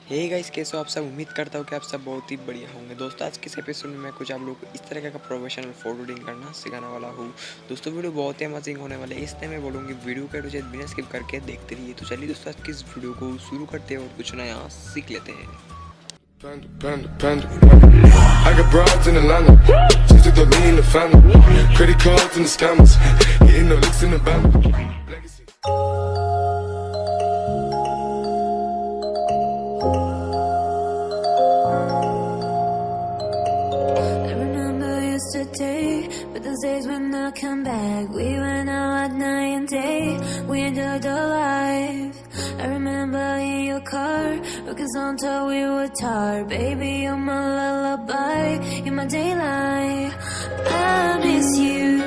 Hey guys, कैसे हो आप सब। उम्मीद करता हूँ कि आप सब बहुत ही बढ़िया होंगे। दोस्तों आज के इस एपिसोड में मैं कुछ आप लोगों को इस तरह का प्रोफेशनल फोटो एडिटिंग करना सिखाने वाला हूँ। दोस्तों वीडियो बहुत ही अमेजिंग होने वाले है, इसलिए मैं बोलूँगी वीडियो का रुझान बिना स्किप करके देखते रहिए। तो चलिए दोस्तों आज की इस वीडियो को शुरू करते हैं और कुछ नया सीख लेते हैं। I got broads in Atlanta, just took the lean in the family, credit cards and the scammers, hitting the licks in the band. Legacy. I remember yesterday, but those days when I come back, we went out at night and day, we enjoyed the life. I remember in your car, because until we were tired, baby, you're my lullaby, you're my daylight. I miss you,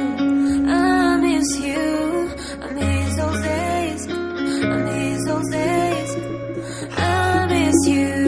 I miss you, I miss those days, I miss those days, I miss you.